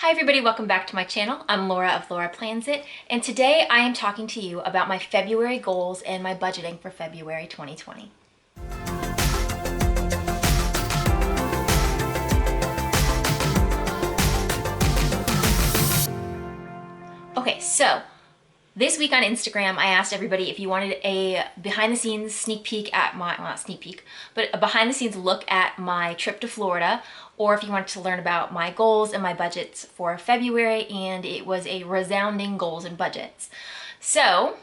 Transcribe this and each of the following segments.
Hi everybody, welcome back to my channel. I'm Laura of Laura Plans It, and today I am talking to you about my February goals and my budgeting for February 2020. Okay, so this week on Instagram, I asked everybody if you wanted a behind the scenes sneak peek at my, well, not sneak peek, but a behind the scenes look at my trip to Florida, or if you wanted to learn about my goals and my budgets for February, and it was a resounding goals and budgets. So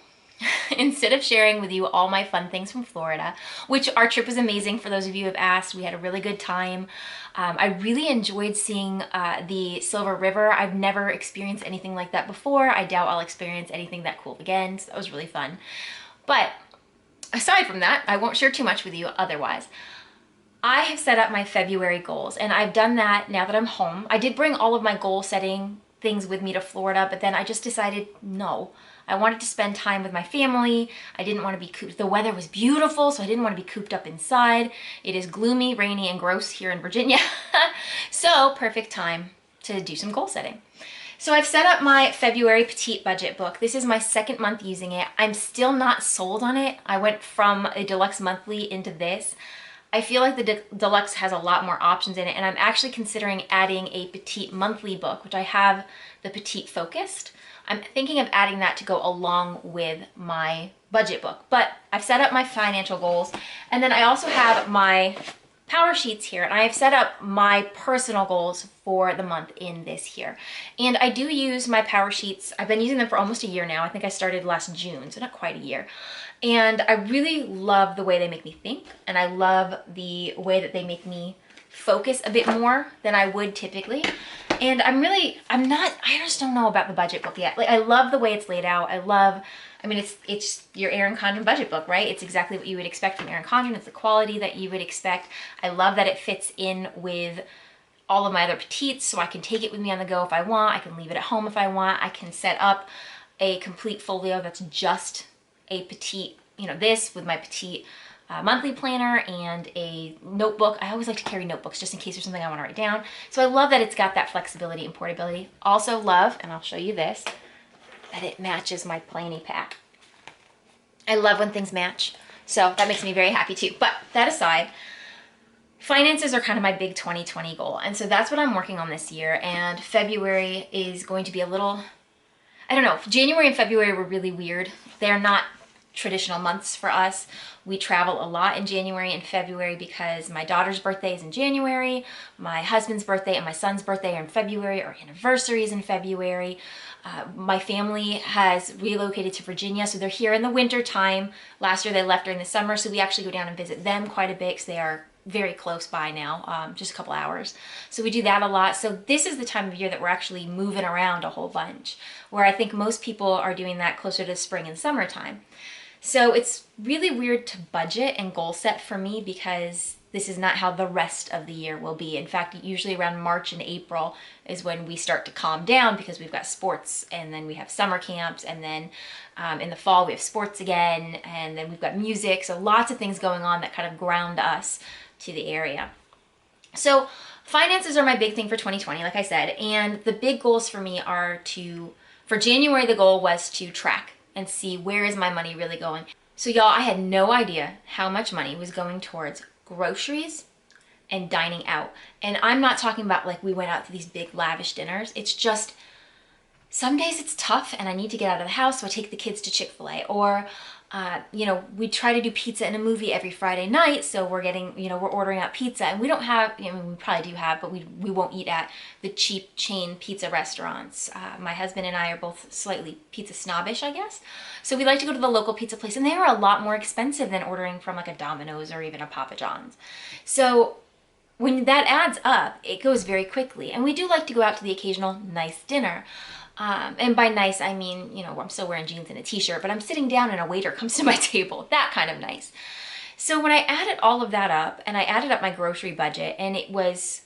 instead of sharing with you all my fun things from Florida, which our trip was amazing for those of you who have asked, we had a really good time. I really enjoyed seeing the Silver River. I've never experienced anything like that before. I doubt I'll experience anything that cool again, so that was really fun. But aside from that, I won't share too much with you otherwise. I have set up my February goals, and I've done that now that I'm home. I did bring all of my goal setting things with me to Florida, but then I just decided no. I wanted to spend time with my family. I didn't want to be cooped. The weather was beautiful, so I didn't want to be cooped up inside. It is gloomy, rainy, and gross here in Virginia. So perfect time to do some goal setting. So I've set up my February Petite Budget book. This is my second month using it. I'm still not sold on it. I went from a deluxe monthly into this. I feel like the deluxe has a lot more options in it, and I'm actually considering adding a Petite monthly book, which I have the Petite focused. I'm thinking of adding that to go along with my budget book, but I've set up my financial goals, and then I also have my PowerSheets here, and I have set up my personal goals for the month in this here. And I do use my PowerSheets. I've been using them for almost a year now. I think I started last June, so not quite a year. And I really love the way they make me think, and I love the way that they make me focus a bit more than I would typically. And I just don't know about the budget book yet. Like, I love the way it's laid out. It's your Erin Condren budget book, right? It's exactly what you would expect from Erin Condren. It's the quality that you would expect. I love that it fits in with all of my other Petites, so I can take it with me on the go if I want. I can leave it at home if I want. I can set up a complete folio that's just a Petite, this with my Petite monthly planner and a notebook. I always like to carry notebooks just in case there's something I want to write down. So I love that it's got that flexibility and portability. Also love, and I'll show you this, that it matches my planning pack. I love when things match, so that makes me very happy too. But that aside, finances are kind of my big 2020 goal, and so that's what I'm working on this year. And February is going to be a little, I don't know, January and February were really weird. They're not traditional months for us. We travel a lot in January and February because my daughter's birthday is in January, my husband's birthday and my son's birthday are in February, our anniversary is in February. My family has relocated to Virginia, so they're here in the winter time. Last year they left during the summer, so we actually go down and visit them quite a bit because they are very close by now, just a couple hours. So we do that a lot. So this is the time of year that we're actually moving around a whole bunch, where I think most people are doing that closer to spring and summertime. So it's really weird to budget and goal set for me because this is not how the rest of the year will be. In fact, usually around March and April is when we start to calm down because we've got sports, and then we have summer camps, and then in the fall we have sports again, and then we've got music. So lots of things going on that kind of ground us to the area. So finances are my big thing for 2020, like I said, and the big goals for me are for January, the goal was to track and see where is my money really going. So y'all, I had no idea how much money was going towards groceries and dining out. And I'm not talking about like we went out to these big lavish dinners. It's just some days it's tough and I need to get out of the house, so I take the kids to Chick-fil-A, or we try to do pizza and a movie every Friday night, so we're getting, we're ordering out pizza, and we don't have, we probably do have, but we won't eat at the cheap chain pizza restaurants. My husband and I are both slightly pizza snobbish, I guess. So we like to go to the local pizza place, and they are a lot more expensive than ordering from like a Domino's or even a Papa John's. So when that adds up, it goes very quickly. And we do like to go out to the occasional nice dinner. And by nice, I mean, I'm still wearing jeans and a t-shirt, but I'm sitting down and a waiter comes to my table, that kind of nice. So when I added all of that up, and I added up my grocery budget, and it was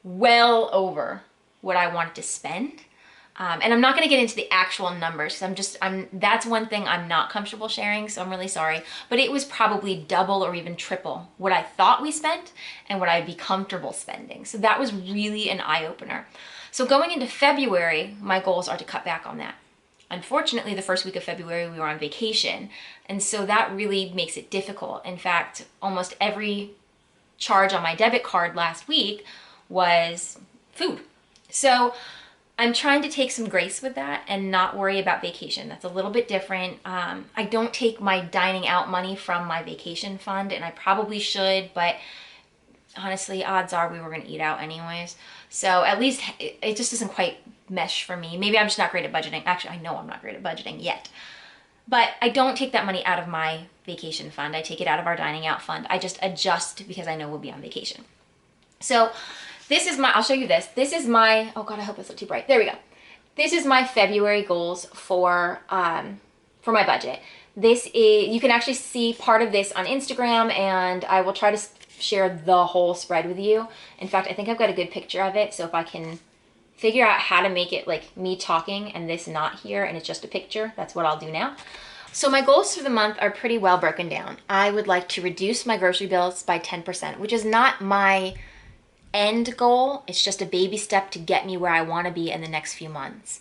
well over what I wanted to spend, And I'm not going to get into the actual numbers because that's one thing I'm not comfortable sharing, so I'm really sorry. But it was probably double or even triple what I thought we spent and what I'd be comfortable spending. So that was really an eye-opener. So going into February, my goals are to cut back on that. Unfortunately, the first week of February, we were on vacation, and so that really makes it difficult. In fact, almost every charge on my debit card last week was food. So I'm trying to take some grace with that and not worry about vacation. That's a little bit different. I don't take my dining out money from my vacation fund, and I probably should, but honestly, odds are we were going to eat out anyways. So at least it just doesn't quite mesh for me. Maybe I'm just not great at budgeting. Actually, I know I'm not great at budgeting yet. But I don't take that money out of my vacation fund. I take it out of our dining out fund. I just adjust because I know we'll be on vacation. So this is I'll show you this. This is my, oh God, I hope it's not too bright. There we go. This is my February goals for my budget. This is, you can actually see part of this on Instagram, and I will try to share the whole spread with you. In fact, I think I've got a good picture of it. So if I can figure out how to make it like me talking and this not here and it's just a picture, that's what I'll do now. So my goals for the month are pretty well broken down. I would like to reduce my grocery bills by 10%, which is not my end goal. It's just a baby step to get me where I want to be in the next few months.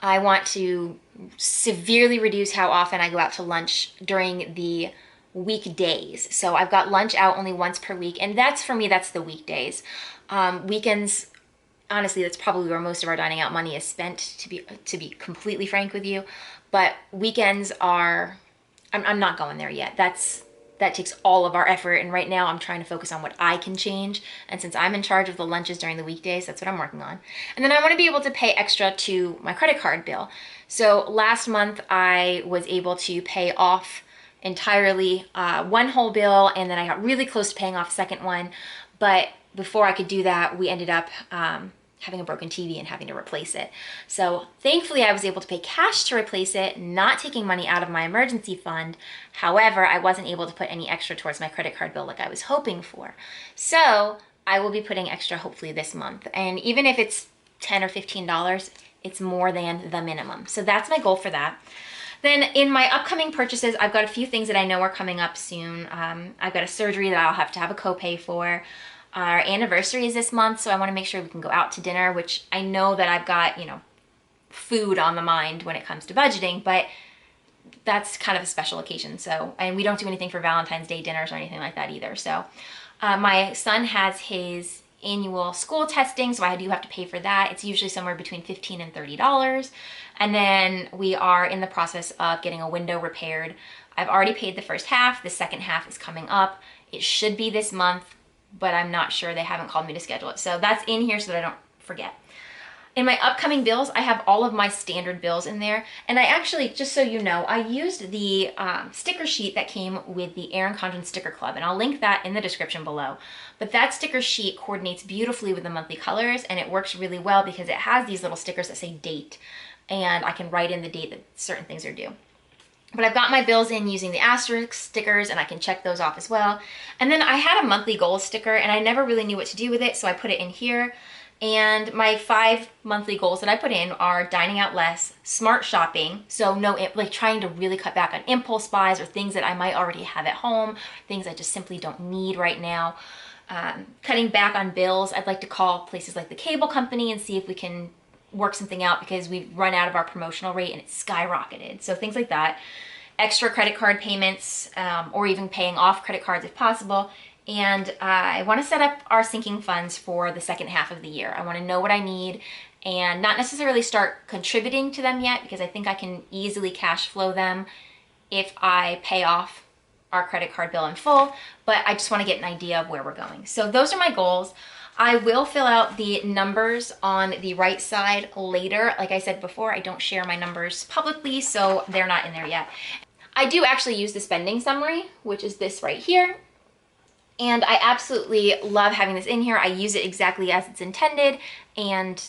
I want to severely reduce how often I go out to lunch during the weekdays. So I've got lunch out only once per week, and that's, for me, that's the weekdays. Weekends, honestly, that's probably where most of our dining out money is spent, to be completely frank with you. But weekends are, I'm not going there yet. That takes all of our effort, and right now I'm trying to focus on what I can change. And since I'm in charge of the lunches during the weekdays, that's what I'm working on. And then I want to be able to pay extra to my credit card bill. So last month I was able to pay off entirely one whole bill, and then I got really close to paying off the second one. But before I could do that, we ended up having a broken TV and having to replace it. So thankfully I was able to pay cash to replace it, not taking money out of my emergency fund. However, I wasn't able to put any extra towards my credit card bill like I was hoping for. So I will be putting extra hopefully this month. And even if it's $10 or $15, it's more than the minimum. So that's my goal for that. Then in my upcoming purchases, I've got a few things that I know are coming up soon. I've got a surgery that I'll have to have a copay for. Our anniversary is this month, so I want to make sure we can go out to dinner, which I know that I've got, food on the mind when it comes to budgeting, but that's kind of a special occasion. So, and we don't do anything for Valentine's Day dinners or anything like that either. So my son has his annual school testing, so I do have to pay for that. It's usually somewhere between $15 and $30. And then we are in the process of getting a window repaired. I've already paid the first half. The second half is coming up. It should be this month, but I'm not sure. They haven't called me to schedule it. So that's in here so that I don't forget. In my upcoming bills, I have all of my standard bills in there. And I actually, just so you know, I used the sticker sheet that came with the Erin Condren Sticker Club, and I'll link that in the description below. But that sticker sheet coordinates beautifully with the monthly colors, and it works really well because it has these little stickers that say date, and I can write in the date that certain things are due. But I've got my bills in using the asterisk stickers, and I can check those off as well. And then I had a monthly goals sticker, and I never really knew what to do with it, so I put it in here. And my 5 monthly goals that I put in are dining out less, smart shopping, so no, like trying to really cut back on impulse buys or things that I might already have at home, things I just simply don't need right now. Cutting back on bills. I'd like to call places like the cable company and see if we can work something out because we've run out of our promotional rate and it's skyrocketed. So things like that. Extra credit card payments, or even paying off credit cards if possible. And I want to set up our sinking funds for the second half of the year. I want to know what I need and not necessarily start contributing to them yet because I think I can easily cash flow them if I pay off our credit card bill in full, but I just want to get an idea of where we're going. So those are my goals. I will fill out the numbers on the right side later. Like I said before, I don't share my numbers publicly, so they're not in there yet. I do actually use the spending summary, which is this right here. And I absolutely love having this in here. I use it exactly as it's intended. And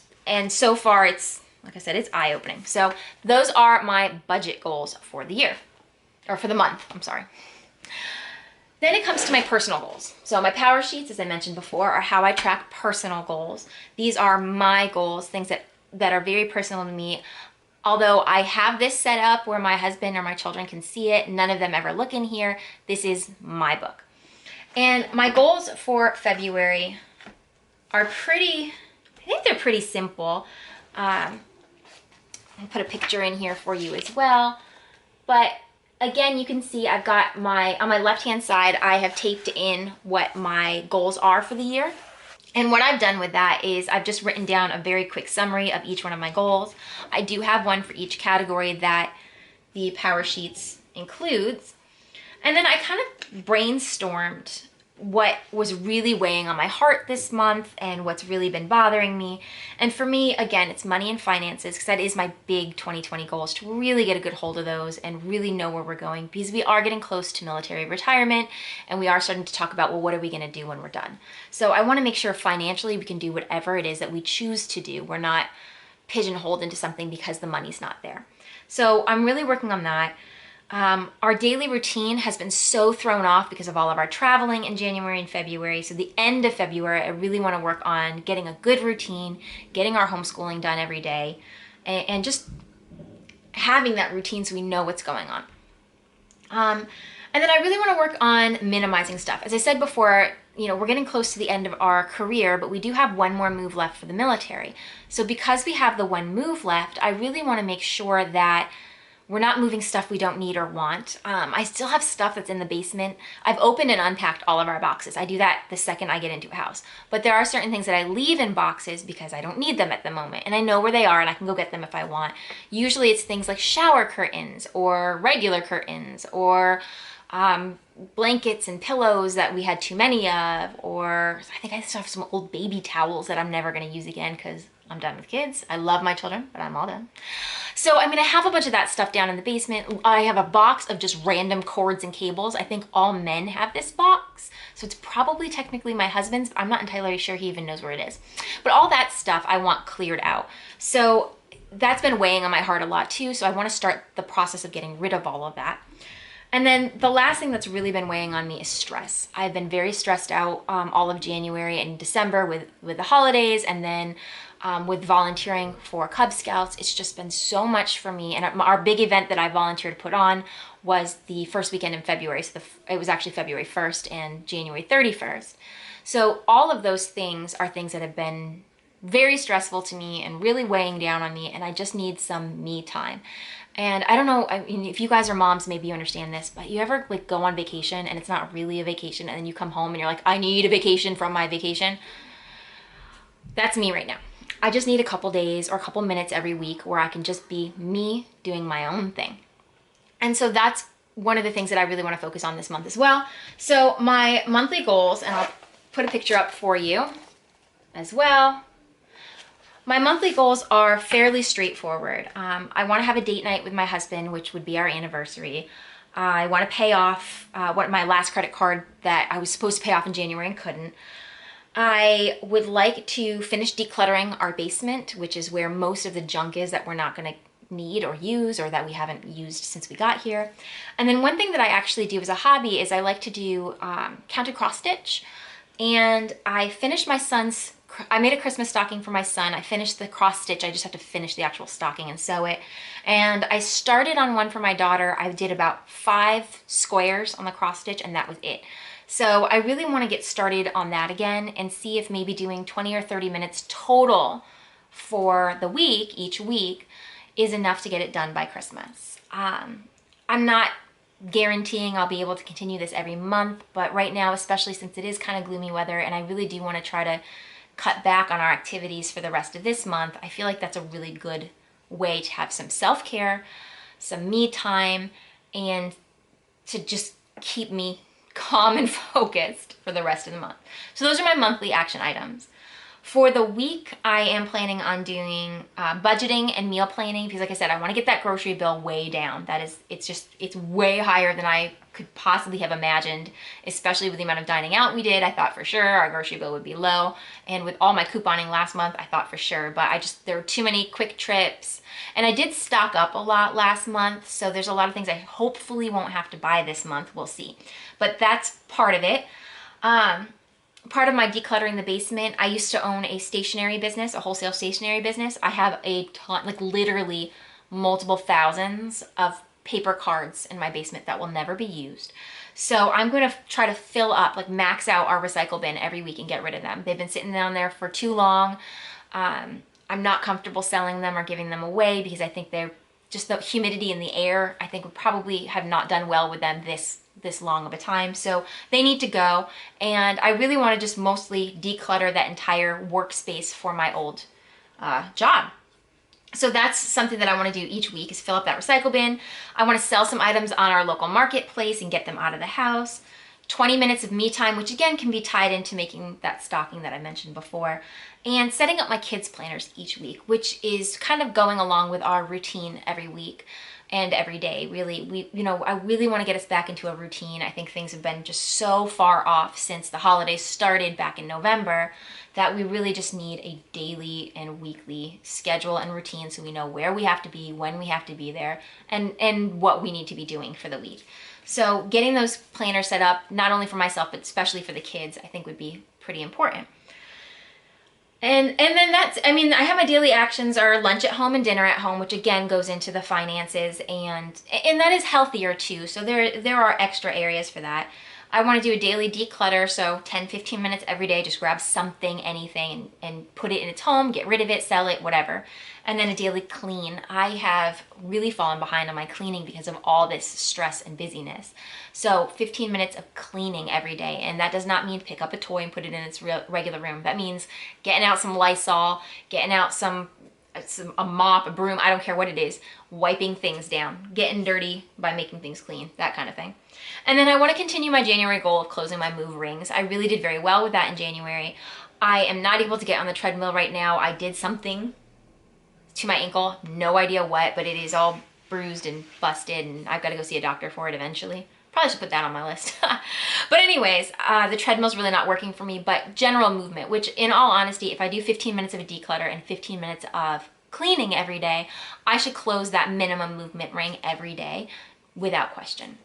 so far it's, like I said, it's eye-opening. So those are my budget goals for the year, or for the month, I'm sorry. Then it comes to my personal goals. So my PowerSheets, as I mentioned before, are how I track personal goals. These are my goals, things that that are very personal to me. Although I have this set up where my husband or my children can see it, none of them ever look in here. This is my book. And my goals for February are pretty, I think they're pretty simple. I'll put a picture in here for you as well. But again, you can see I've got on my left-hand side, I have taped in what my goals are for the year. And what I've done with that is I've just written down a very quick summary of each one of my goals. I do have one for each category that the PowerSheets includes. And then I kind of brainstormed what was really weighing on my heart this month and what's really been bothering me. And for me, again, it's money and finances, because that is my big 2020 goal, is to really get a good hold of those and really know where we're going, because we are getting close to military retirement and we are starting to talk about, well, what are we going to do when we're done? So I want to make sure financially we can do whatever it is that we choose to do. We're not pigeonholed into something because the money's not there. So I'm really working on that. Our daily routine has been so thrown off because of all of our traveling in January and February. So the end of February, I really want to work on getting a good routine, getting our homeschooling done every day, and just having that routine so we know what's going on. And then I really want to work on minimizing stuff. As I said before, you know, we're getting close to the end of our career, but we do have one more move left for the military. So because we have the one move left, I really want to make sure that we're not moving stuff we don't need or want. I still have stuff that's in the basement. I've opened and unpacked all of our boxes. I do that the second I get into a house. But there are certain things that I leave in boxes because I don't need them at the moment. And I know where they are and I can go get them if I want. Usually it's things like shower curtains or regular curtains or blankets and pillows that we had too many of, or I think I still have some old baby towels that I'm never going to use again because I'm done with kids. I love my children, but I'm all done. So I mean, I have a bunch of that stuff down in the basement. I have a box of just random cords and cables. I think all men have this box. So it's probably technically my husband's, but I'm not entirely sure he even knows where it is. But all that stuff I want cleared out. So that's been weighing on my heart a lot too. So I want to start the process of getting rid of all of that. And then the last thing that's really been weighing on me is stress. I've been very stressed out all of January and December with the holidays, and then with volunteering for Cub Scouts. It's just been so much for me. And our big event that I volunteered to put on was the first weekend in February. So it was actually February 1st and January 31st. So all of those things are things that have been very stressful to me and really weighing down on me, and I just need some me time. And I don't know, I mean, if you guys are moms, maybe you understand this, but you ever like go on vacation and it's not really a vacation, and then you come home and you're like, I need a vacation from my vacation? That's me right now. I just need a couple days or a couple minutes every week where I can just be me doing my own thing. And so that's one of the things that I really want to focus on this month as well. So my monthly goals, and I'll put a picture up for you as well. My monthly goals are fairly straightforward. I want to have a date night with my husband, which would be our anniversary. I want to pay off my last credit card that I was supposed to pay off in January and couldn't. I would like to finish decluttering our basement, which is where most of the junk is that we're not going to need or use, or that we haven't used since we got here. And then one thing that I actually do as a hobby is I like to do counted cross stitch. And I finished I made a Christmas stocking for my son. I finished the cross stitch. I just have to finish the actual stocking and sew it. And I started on one for my daughter. I did about 5 squares on the cross stitch, and that was it. So I really want to get started on that again and see if maybe doing 20 or 30 minutes total for the week, each week, is enough to get it done by Christmas. I'm not guaranteeing I'll be able to continue this every month, but right now, especially since it is kind of gloomy weather and I really do want to try to cut back on our activities for the rest of this month, I feel like that's a really good way to have some self-care, some me time, and to just keep me calm and focused for the rest of the month. So those are my monthly action items. For the week, I am planning on doing budgeting and meal planning because, like I said, I want to get that grocery bill way down. It's way higher than I could possibly have imagined, especially with the amount of dining out we did. I thought for sure our grocery bill would be low. And with all my couponing last month, I thought for sure, but there were too many quick trips. And I did stock up a lot last month, so there's a lot of things I hopefully won't have to buy this month. We'll see. But that's part of it. part of my decluttering the basement, I used to own a stationery business, a wholesale stationery business. I have a ton, like literally multiple thousands of paper cards in my basement that will never be used. So I'm going to try to fill up, like max out our recycle bin every week and get rid of them. They've been sitting down there for too long. I'm not comfortable selling them or giving them away because I think they're just the humidity in the air. I think would probably have not done well with them this long of a time. So they need to go. And I really want to just mostly declutter that entire workspace for my old job. So that's something that I want to do each week is fill up that recycle bin. I want to sell some items on our local marketplace and get them out of the house. 20 minutes of me time, which again can be tied into making that stocking that I mentioned before. And setting up my kids' planners each week, which is kind of going along with our routine every week and every day. Really, I really want to get us back into a routine. I think things have been just so far off since the holidays started back in November that we really just need a daily and weekly schedule and routine so we know where we have to be, when we have to be there, and what we need to be doing for the week. So getting those planners set up, not only for myself, but especially for the kids, I think would be pretty important. And then I have my daily actions are lunch at home and dinner at home, which again goes into the finances, and that is healthier too. So there are extra areas for that. I want to do a daily declutter, so 10-15 minutes every day, just grab something, anything, and put it in its home, get rid of it, sell it, whatever. And then a daily clean. I have really fallen behind on my cleaning because of all this stress and busyness. So 15 minutes of cleaning every day, and that does not mean pick up a toy and put it in its regular room. That means getting out some Lysol, getting out a mop, a broom, I don't care what it is, wiping things down, getting dirty by making things clean, that kind of thing. And then I want to continue my January goal of closing my move rings. I really did very well with that in January. I am not able to get on the treadmill right now. I did something to my ankle, no idea what, but it is all bruised and busted, and I've got to go see a doctor for it eventually. Probably should put that on my list. But anyways, the treadmill's really not working for me, but general movement, which in all honesty, if I do 15 minutes of a declutter and 15 minutes of cleaning every day, I should close that minimum movement ring every day without question.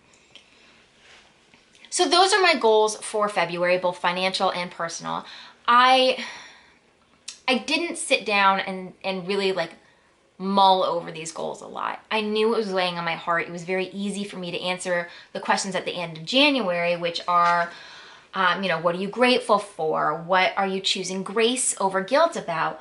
So those are my goals for February, both financial and personal. I didn't sit down and really like mull over these goals a lot. I knew it was weighing on my heart. It was very easy for me to answer the questions at the end of January, which are, what are you grateful for? What are you choosing grace over guilt about?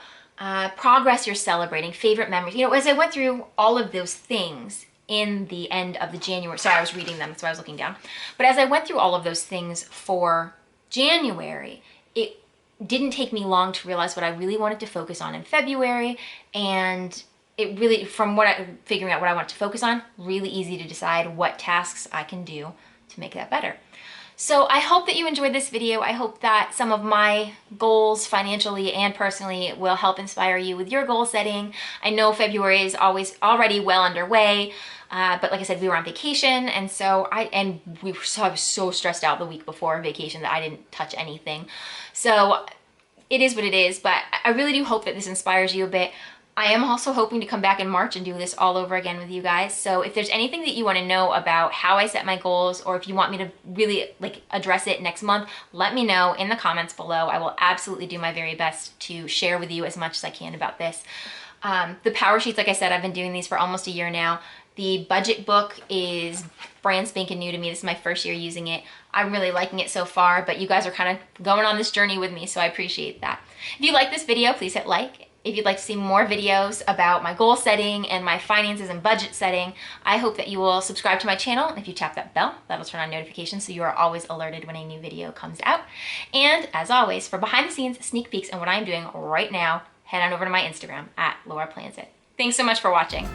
Progress you're celebrating, favorite memories. As I went through all of those things in the end of the January, sorry, I was reading them, so I was looking down. But as I went through all of those things for January, it didn't take me long to realize what I really wanted to focus on in February, and it really, figuring out what I want to focus on, really easy to decide what tasks I can do to make that better. So I hope that you enjoyed this video. I hope that some of my goals financially and personally will help inspire you with your goal setting. I know February is already well underway, but like I said, we were on vacation, and I was so stressed out the week before vacation that I didn't touch anything. So it is what it is, but I really do hope that this inspires you a bit. I am also hoping to come back in March and do this all over again with you guys. So if there's anything that you want to know about how I set my goals, or if you want me to really address it next month, let me know in the comments below. I will absolutely do my very best to share with you as much as I can about this. The PowerSheets, like I said, I've been doing these for almost a year now. The budget book is brand spanking new to me. This is my first year using it. I'm really liking it so far, but you guys are kind of going on this journey with me, so I appreciate that. If you like this video, please hit like. If you'd like to see more videos about my goal setting and my finances and budget setting, I hope that you will subscribe to my channel. If you tap that bell, that'll turn on notifications so you are always alerted when a new video comes out. And as always, for behind the scenes sneak peeks and what I'm doing right now, head on over to my Instagram at LauraPlansIt. Thanks so much for watching.